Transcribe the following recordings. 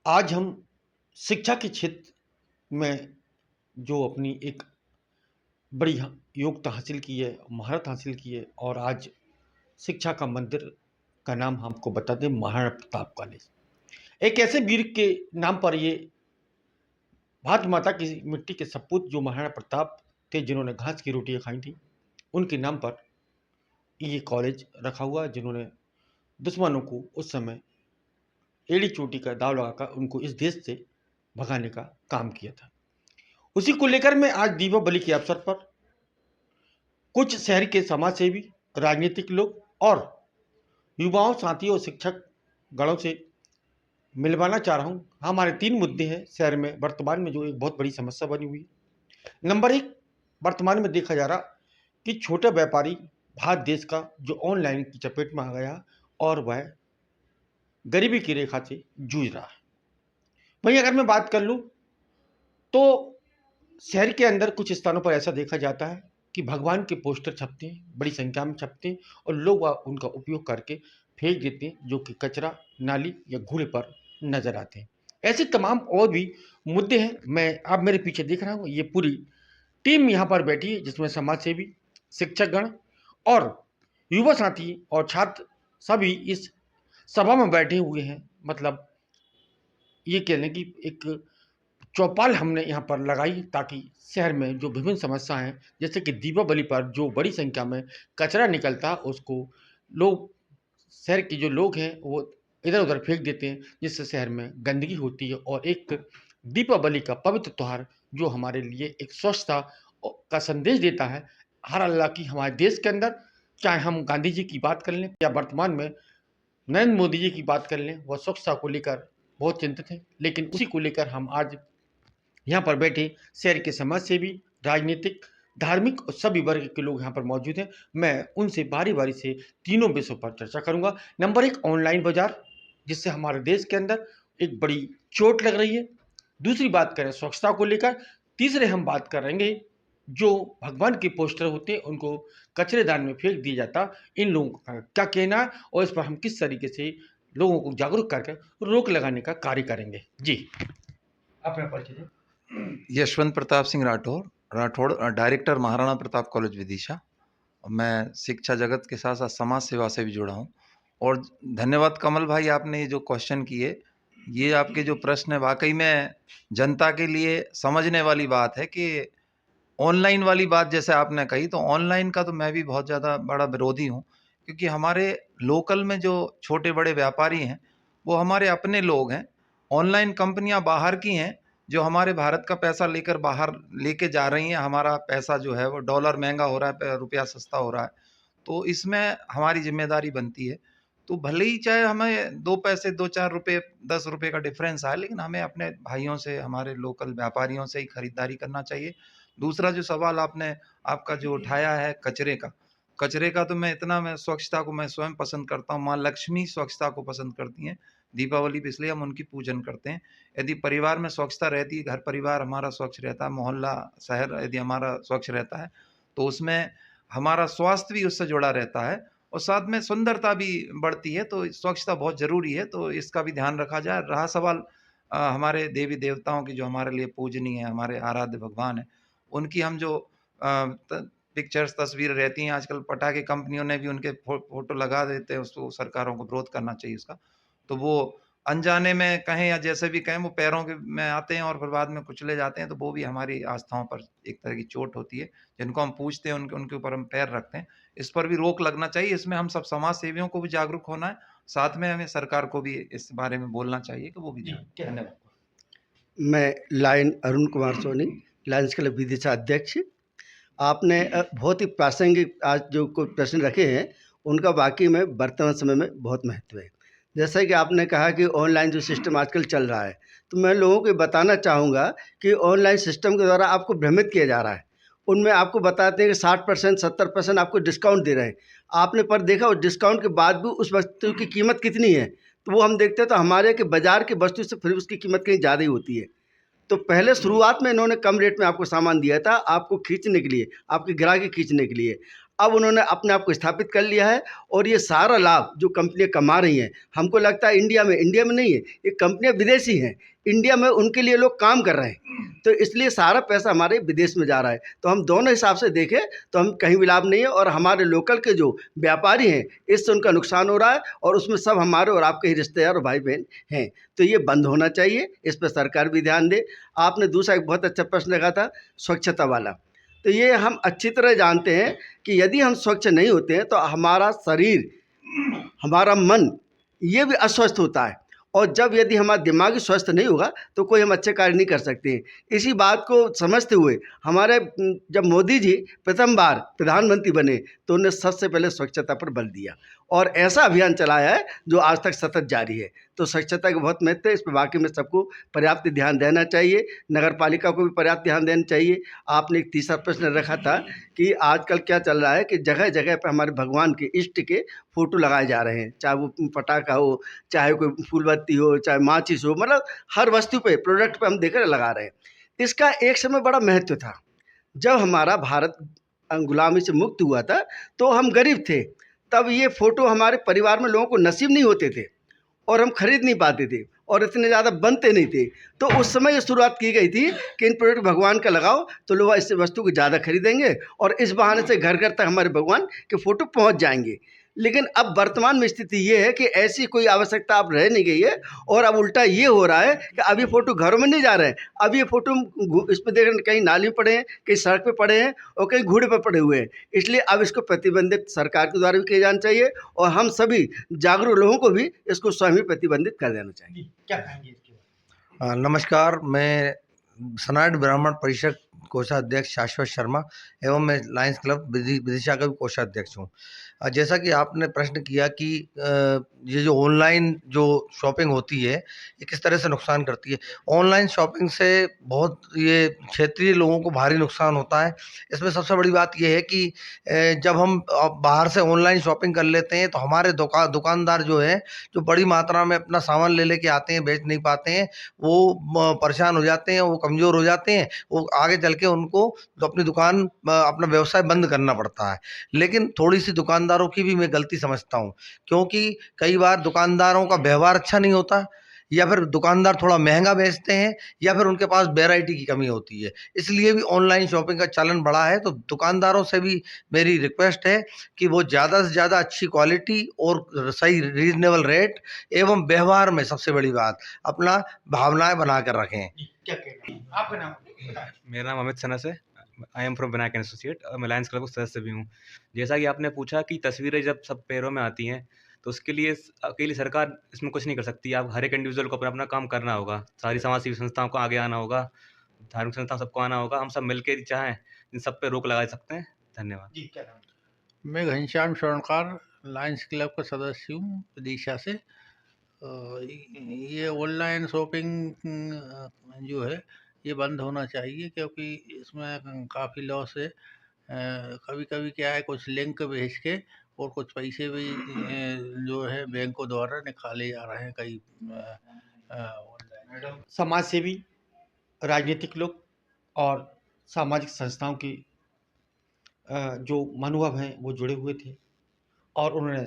आज हम शिक्षा के क्षेत्र में जो अपनी एक बड़ी योग्यता हासिल की है, महारत हासिल की है और आज शिक्षा का मंदिर का नाम हमको बता दें महाराणा प्रताप कॉलेज। एक ऐसे वीर के नाम पर ये भारत माता की मिट्टी के सपूत जो महाराणा प्रताप थे जिन्होंने घास की रोटियाँ खाई थी, उनके नाम पर ये कॉलेज रखा हुआ है जिन्होंने दुश्मनों को उस समय एड़ी चोटी का दाव लगाकर उनको इस देश से भगाने का काम किया था। उसी को लेकर मैं आज दीपावली के अवसर पर कुछ शहर के समाज सेवी, राजनीतिक लोग और युवाओं, साथियों और शिक्षक गणों से मिलवाना चाह रहा हूँ। हमारे 3 मुद्दे हैं शहर में वर्तमान में जो एक बहुत बड़ी समस्या बनी हुई है। नंबर 1, वर्तमान में देखा जा रहा कि छोटे व्यापारी भारत देश का जो ऑनलाइन की चपेट में आ गया और वह गरीबी की रेखा से जूझ रहा है। वहीं अगर मैं बात कर लूँ तो शहर के अंदर कुछ स्थानों पर ऐसा देखा जाता है कि भगवान के पोस्टर छपते हैं, बड़ी संख्या में छपते हैं और लोग उनका उपयोग करके फेंक देते हैं जो कि कचरा नाली या कूड़े पर नजर आते हैं। ऐसे तमाम और भी मुद्दे हैं। मैं आप मेरे पीछे देख रहा हूँ, ये पूरी टीम यहाँ पर बैठी है जिसमें समाज सेवी, शिक्षकगण और युवा साथी और छात्र सभी इस सभा में बैठे हुए हैं। मतलब ये कह लें कि एक चौपाल हमने यहाँ पर लगाई ताकि शहर में जो विभिन्न समस्याएं हैं, जैसे कि दीपावली पर जो बड़ी संख्या में कचरा निकलता है उसको लोग, शहर के जो लोग हैं वो इधर उधर फेंक देते हैं जिससे शहर में गंदगी होती है। और एक दीपावली का पवित्र त्यौहार जो हमारे लिए एक स्वच्छता का संदेश देता है। हर अल्लाह की हमारे देश के अंदर, चाहे हम गांधी जी की बात कर लें या वर्तमान में नरेंद्र मोदी जी की बात कर लें, वह स्वच्छता को लेकर बहुत चिंतित हैं। लेकिन उसी को लेकर हम आज यहाँ पर बैठे शहर के समाज सेवी, राजनीतिक, धार्मिक और सभी वर्ग के लोग यहाँ पर मौजूद हैं। मैं उनसे बारी बारी से तीनों विषयों पर चर्चा करूंगा। नंबर 1, ऑनलाइन बाजार जिससे हमारे देश के अंदर एक बड़ी चोट लग रही है। दूसरी बात करें स्वच्छता को लेकर। तीसरे हम बात करेंगे जो भगवान के पोस्टर होते हैं उनको कचरेदान में फेंक दिया जाता, इन लोगों का क्या कहना है और इस पर हम किस तरीके से लोगों को जागरूक करके रोक लगाने का कार्य करेंगे। जी, अपना परिचय दें। Yashwant Pratap Singh Rathore, director Maharana Pratap college Vidisha. मैं शिक्षा जगत के साथ साथ समाज सेवा से भी जुड़ा हूँ। और धन्यवाद कमल भाई, आपने ये जो क्वेश्चन किए, ये आपके जो प्रश्न है वाकई में जनता के लिए समझने वाली बात है कि ऑनलाइन वाली बात जैसे आपने कही, तो ऑनलाइन का तो मैं भी बहुत ज़्यादा बड़ा विरोधी हूँ, क्योंकि हमारे लोकल में जो छोटे बड़े व्यापारी हैं वो हमारे अपने लोग हैं। ऑनलाइन कंपनियां बाहर की हैं जो हमारे भारत का पैसा लेकर बाहर लेके जा रही हैं। हमारा पैसा जो है वो डॉलर महंगा हो रहा है, रुपया सस्ता हो रहा है, तो इसमें हमारी जिम्मेदारी बनती है। तो भले ही चाहे हमें 2 पैसे, 2-4 रुपए, 10 रुपए का डिफरेंस आए, लेकिन हमें अपने भाइयों से, हमारे लोकल व्यापारियों से ही खरीदारी करना चाहिए। दूसरा जो सवाल आपका जो उठाया है कचरे का तो मैं स्वच्छता को मैं स्वयं पसंद करता हूँ। माँ लक्ष्मी स्वच्छता को पसंद करती हैं। दीपावली पे इसलिए हम उनकी पूजन करते हैं। यदि परिवार में स्वच्छता रहती है, घर परिवार हमारा स्वच्छ रहता है, मोहल्ला, शहर यदि हमारा स्वच्छ रहता है, तो उसमें हमारा स्वास्थ्य भी उससे जुड़ा रहता है और साथ में सुंदरता भी बढ़ती है। तो स्वच्छता बहुत ज़रूरी है, तो इसका भी ध्यान रखा जाए। रहा सवाल हमारे देवी देवताओं की जो हमारे लिए पूजनीय है, हमारे आराध्य भगवान है, उनकी हम जो पिक्चर्स, तस्वीर रहती हैं, आजकल पटाखे कंपनियों ने भी उनके फोटो लगा देते हैं, उसको सरकारों को विरोध करना चाहिए उसका। तो वो अनजाने में कहें या जैसे भी कहें, वो पैरों के में आते हैं और फिर बाद में कुचले जाते हैं, तो वो भी हमारी आस्थाओं पर एक तरह की चोट होती है। जिनको हम पूजते हैं उनके उनके ऊपर हम पैर रखते हैं। इस पर भी रोक लगना चाहिए। इसमें हम सब समाज सेवियों को भी जागरूक होना है, साथ में हमें सरकार को भी इस बारे में बोलना चाहिए कि वो भी ध्यान। धन्यवाद। मैं lion Arun Kumar Soni, Lions club Vidisha अध्यक्ष। आपने बहुत ही प्रासंगिक आज जो कोई प्रश्न रखे हैं उनका वाकई में वर्तमान समय में बहुत महत्व है। जैसा कि आपने कहा कि ऑनलाइन जो सिस्टम आजकल चल रहा है, तो मैं लोगों को बताना चाहूँगा कि ऑनलाइन सिस्टम के द्वारा आपको भ्रमित किया जा रहा है। उनमें आपको बताते हैं कि 60%, 70% आपको डिस्काउंट दे रहे हैं। आपने पर देखा उस डिस्काउंट के बाद भी उस वस्तु की कीमत कितनी है, तो वो हम देखते हैं तो हमारे के बाज़ार की वस्तु से फिर उसकी कीमत कहीं ज़्यादा ही होती है। तो पहले शुरुआत में इन्होंने कम रेट में आपको सामान दिया था, आपको खींचने के लिए, आपकी ग्राहकी खींचने के लिए। अब उन्होंने अपने आप को स्थापित कर लिया है और ये सारा लाभ जो कंपनियां कमा रही हैं, हमको लगता है इंडिया में नहीं है, ये कंपनियां विदेशी हैं, इंडिया में उनके लिए लोग काम कर रहे हैं, तो इसलिए सारा पैसा हमारे विदेश में जा रहा है। तो हम दोनों हिसाब से देखें तो हम कहीं भी लाभ नहीं है, और हमारे लोकल के जो व्यापारी हैं इससे उनका नुकसान हो रहा है, और उसमें सब हमारे और आपके ही रिश्तेदार और भाई बहन हैं। तो ये बंद होना चाहिए, इस पर सरकार भी ध्यान दे। आपने दूसरा एक बहुत अच्छा प्रश्न रखा था स्वच्छता वाला, तो ये हम अच्छी तरह जानते हैं कि यदि हम स्वच्छ नहीं होते हैं तो हमारा शरीर, हमारा मन, ये भी अस्वस्थ होता है, और जब यदि हमारा दिमाग ही स्वस्थ नहीं होगा तो कोई हम अच्छे कार्य नहीं कर सकते हैं। इसी बात को समझते हुए हमारे जब मोदी जी प्रथम बार प्रधानमंत्री बने तो उन्होंने सबसे पहले स्वच्छता पर बल दिया, और ऐसा अभियान चलाया है जो आज तक सतत जारी है। तो स्वच्छता का बहुत महत्व है, इस पर वाकई में सबको पर्याप्त ध्यान देना चाहिए, नगर पालिका को भी पर्याप्त ध्यान देना चाहिए। आपने एक तीसरा प्रश्न रखा था कि आजकल क्या चल रहा है कि जगह जगह पर हमारे भगवान के इष्ट के फ़ोटो लगाए जा रहे हैं, चाहे वो पटाखा हो, चाहे कोई फूलबत्ती हो, चाहे माचिस हो, मतलब हर वस्तु पे, प्रोडक्ट पे हम देख रहे लगा रहे हैं। इसका एक समय बड़ा महत्व था, जब हमारा भारत गुलामी से मुक्त हुआ था तो हम गरीब थे, तब ये फ़ोटो हमारे परिवार में लोगों को नसीब नहीं होते थे और हम खरीद नहीं पाते थे और इतने ज़्यादा बनते नहीं थे। तो उस समय ये शुरुआत की गई थी कि इन प्रोडक्ट भगवान का लगाओ तो लोग इस वस्तु को ज़्यादा खरीदेंगे और इस बहाने से घर घर तक हमारे भगवान के फ़ोटो पहुंच जाएंगे। लेकिन अब वर्तमान में स्थिति ये है कि ऐसी कोई आवश्यकता अब रह नहीं गई है, और अब उल्टा ये हो रहा है कि अब ये फ़ोटो घरों में नहीं जा रहे हैं, अब ये फ़ोटो इस पर देख रहे हैं कहीं नाली में पड़े हैं, कहीं सड़क पे पड़े हैं और कहीं घूड़े पर पड़े हुए हैं। इसलिए अब इसको प्रतिबंधित सरकार के द्वारा भी किया जाना चाहिए और हम सभी जागरूक लोगों को भी इसको स्वयं ही प्रतिबंधित कर देना चाहिए। क्या कहेंगे इसके बारे नमस्कार, मैं सनातन ब्राह्मण परिषद कोषाध्यक्ष शाश्वत शर्मा एवं मैं लायंस क्लब विदिशा का भी कोषाध्यक्ष हूँ। जैसा कि आपने प्रश्न किया कि ये जो ऑनलाइन जो शॉपिंग होती है ये किस तरह से नुकसान करती है। ऑनलाइन शॉपिंग से बहुत ये क्षेत्रीय लोगों को भारी नुकसान होता है। इसमें सबसे बड़ी बात ये है कि जब हम बाहर से ऑनलाइन शॉपिंग कर लेते हैं तो हमारे दुकानदार जो है, जो बड़ी मात्रा में अपना सामान ले लेके आते हैं, बेच नहीं पाते हैं, वो परेशान हो जाते हैं, वो कमज़ोर हो जाते हैं, वो आगे चल के उनको तो अपनी दुकान अपना व्यवसाय बंद करना पड़ता है। लेकिन थोड़ी सी दुकानदारों की भी मैं गलती समझता हूँ, क्योंकि कई बार दुकानदारों का व्यवहार अच्छा नहीं होता, या फिर दुकानदार थोड़ा महंगा बेचते हैं, या फिर उनके पास वैरायटी की कमी होती है। इसलिए भी ऑनलाइन शॉपिंग का चलन बढ़ा है। तो दुकानदारों से भी मेरी रिक्वेस्ट है कि वो ज़्यादा से ज़्यादा अच्छी क्वालिटी और सही रीजनेबल रेट एवं व्यवहार में सबसे बड़ी बात अपना भावनाएं बना कर रखें। क्या कहना है? आपका नाम बताएं। मेरा नाम अमित सनस है। I am from Vinayak associate और मैं लायंस क्लब का सदस्य भी हूँ। जैसा कि आपने पूछा कि तस्वीरें जब सब पैरों में आती हैं तो उसके लिए अकेली सरकार इसमें कुछ नहीं कर सकती। आप हर एक इंडिविजुअल को अपना अपना काम करना होगा, सारी समाज सेवी संस्थाओं को आगे आना होगा, धार्मिक संस्थाओं सबको आना होगा। हम सब मिलकर चाहें इन सब पे रोक लगा सकते हैं। धन्यवाद। जी क्या नाम है? मैं घनश्याम स्वर्णकार लायंस क्लब का सदस्य हूँ विदिशा से। ये ऑनलाइन शॉपिंग जो है ये बंद होना चाहिए, क्योंकि इसमें काफ़ी लॉस है। कभी कभी क्या है, कुछ लिंक भेज के और कुछ पैसे भी जो है बैंकों द्वारा निकाले जा रहे हैं कई ऑनलाइन। समाज सेवी, राजनीतिक लोग और सामाजिक संस्थाओं की जो महानुभाव हैं वो जुड़े हुए थे और उन्होंने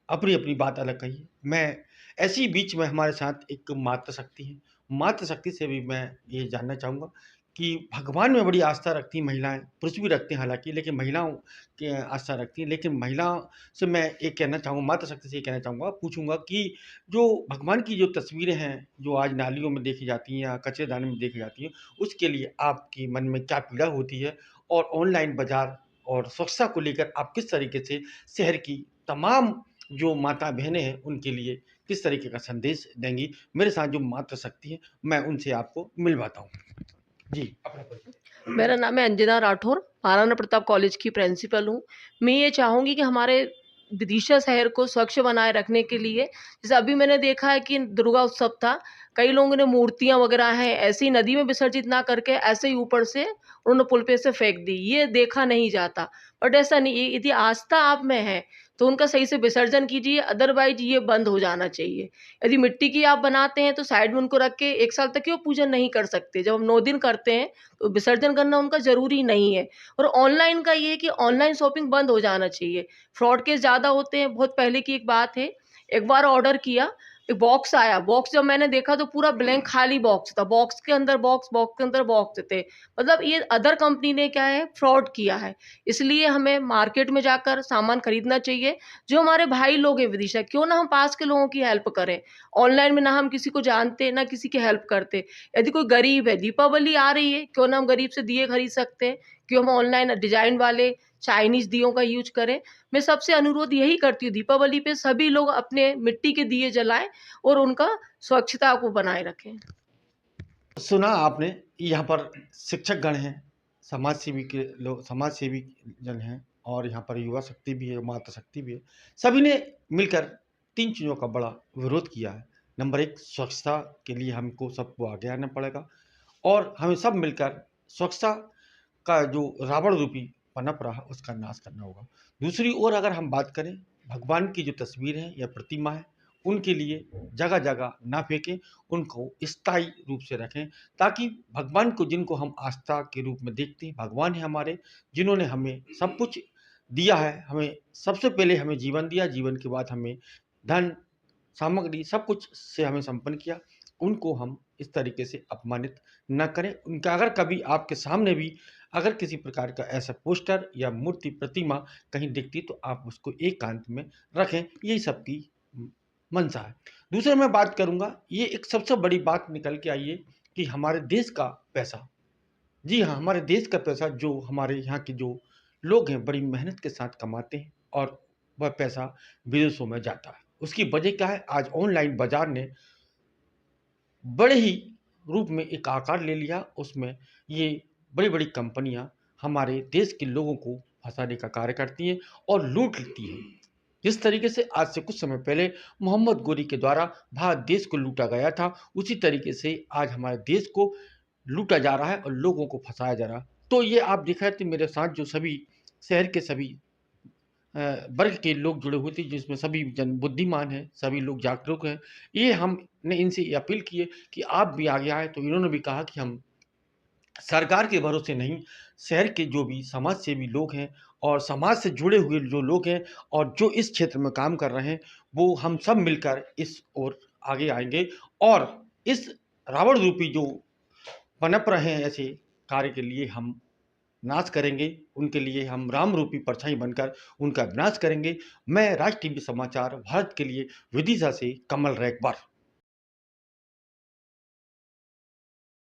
अपनी अपनी बात अलग कही। मैं ऐसी बीच में हमारे साथ एक मातृशक्ति है, मातृशक्ति से भी मैं ये जानना चाहूँगा कि भगवान में बड़ी आस्था रखती महिलाएं, पुरुष भी रखते हैं हालांकि, लेकिन महिलाओं की आस्था रखती हैं। लेकिन महिलाओं से मैं एक कहना चाहूँगा, मातृशक्ति से ये कहना चाहूँगा, पूछूंगा कि जो भगवान की जो तस्वीरें हैं जो आज नालियों में देखी जाती हैं या कचरेदानी में देखी जाती हैं, उसके लिए आपके मन में क्या पीड़ा होती है, और ऑनलाइन बाजार और स्वच्छता को लेकर आप किस तरीके से शहर की तमाम जो माता बहनें हैं उनके लिए किस तरीके का संदेश देंगी। मेरे साथ जो मातृशक्ति है मैं उनसे आपको मिलवाता हूँ। जी अपना परिचय। मेरा नाम है अंजना राठौर, महाराणा प्रताप कॉलेज की प्रिंसिपल हूँ। मैं ये चाहूँगी कि हमारे विदिशा शहर को स्वच्छ बनाए रखने के लिए, जैसे अभी मैंने देखा है कि दुर्गा उत्सव था, कई लोगों ने मूर्तियाँ वगैरह हैं ऐसे ही नदी में विसर्जित ना करके ऐसे ही ऊपर से उन्होंने पुल पे से फेंक दी। ये देखा नहीं जाता, बट ऐसा नहीं, यदि आस्था आप में है तो उनका सही से विसर्जन कीजिए, अदरवाइज़ ये बंद हो जाना चाहिए। यदि मिट्टी की आप बनाते हैं तो साइड में उनको रख के 1 साल तक क्यों पूजन नहीं कर सकते? जब हम 9 दिन करते हैं तो विसर्जन करना उनका ज़रूरी नहीं है। और ऑनलाइन का ये है कि ऑनलाइन शॉपिंग बंद हो जाना चाहिए। फ्रॉड केस ज़्यादा होते हैं, बहुत पहले की एक बात है, एक बार ऑर्डर किया, एक बॉक्स आया, बॉक्स जब मैंने देखा तो पूरा ब्लैंक खाली बॉक्स था, बॉक्स के अंदर बॉक्स, बॉक्स के अंदर बॉक्स थे। मतलब ये अदर कंपनी ने क्या है, फ्रॉड किया है। इसलिए हमें मार्केट में जाकर सामान खरीदना चाहिए। जो हमारे भाई लोग हैं विदिशा, क्यों ना हम पास के लोगों की हेल्प करें। ऑनलाइन में ना हम किसी को जानते, ना किसी की हेल्प करते। यदि कोई गरीब है, दीपावली आ रही है, क्यों ना हम गरीब से दिए खरीद सकते हैं, क्यों हम ऑनलाइन डिज़ाइन वाले चाइनीज़ दियों का यूज़ करें। मैं सबसे अनुरोध यही करती हूँ, दीपावली पे सभी लोग अपने मिट्टी के दिए जलाएँ और उनका स्वच्छता को बनाए रखें। सुना आपने, यहाँ पर शिक्षकगण हैं, समाज सेवी के लोग, समाज सेवी जन हैं, और यहाँ पर युवा शक्ति भी है, माता शक्ति भी है। सभी ने मिलकर 3 चीज़ों का बड़ा विरोध किया है। नंबर 1, स्वच्छता के लिए हमको सबको आगे आना पड़ेगा और हमें सब मिलकर स्वच्छता का जो रावण रूपी पनप रहा उसका नाश करना होगा। दूसरी ओर अगर हम बात करें, भगवान की जो तस्वीर है या प्रतिमा है, उनके लिए जगह-जगह ना फेंकें, उनको स्थायी रूप से रखें, ताकि भगवान को, जिनको हम आस्था के रूप में देखते हैं, भगवान है हमारे, जिन्होंने हमें सब कुछ दिया है, हमें सबसे पहले हमें जीवन दिया, जीवन के बाद हमें धन, सामग्री सब कुछ से हमें संपन्न किया, उनको हम इस तरीके से अपमानित ना करें। उनका अगर कभी आपके सामने भी अगर किसी प्रकार का ऐसा पोस्टर या मूर्ति, प्रतिमा कहीं दिखती तो आप उसको एकांत में रखें, यही सबकी मंशा है। दूसरा मैं बात करूँगा, ये एक सबसे बड़ी बात निकल के आई है कि हमारे देश का पैसा, जी हाँ, हमारे देश का पैसा जो हमारे यहाँ के जो लोग हैं बड़ी मेहनत के साथ कमाते हैं और वह पैसा विदेशों में जाता है। उसकी वजह क्या है? आज ऑनलाइन बाज़ार ने बड़े ही रूप में एक आकार ले लिया, उसमें ये बड़ी-बड़ी कंपनियाँ हमारे देश के लोगों को फँसाने का कार्य करती हैं और लूट लेती हैं। जिस तरीके से आज से कुछ समय पहले मोहम्मद गोरी के द्वारा भारत देश को लूटा गया था, उसी तरीके से आज हमारे देश को लूटा जा रहा है और लोगों को फँसाया जा रहा है। तो ये आप देख रहे थे मेरे साथ जो सभी शहर के सभी वर्ग के लोग जुड़े हुए थे, जिसमें सभी जन बुद्धिमान हैं, सभी लोग जागरूक हैं। ये हमने इनसे ये अपील की है कि आप भी आगे आएँ, तो इन्होंने भी कहा कि हम सरकार के भरोसे नहीं, शहर के जो भी समाज सेवी लोग हैं और समाज से जुड़े हुए जो लोग हैं और जो इस क्षेत्र में काम कर रहे हैं, वो हम सब मिलकर इस ओर आगे आएँगे और इस रावण रूपी जो पनप रहे हैं ऐसे कार्य के लिए हम नाश करेंगे, उनके लिए हम राम रूपी परछाई बनकर उनका विनाश करेंगे। मैं राज टीवी समाचार भारत के लिए विदिशा से कमल रैकबर।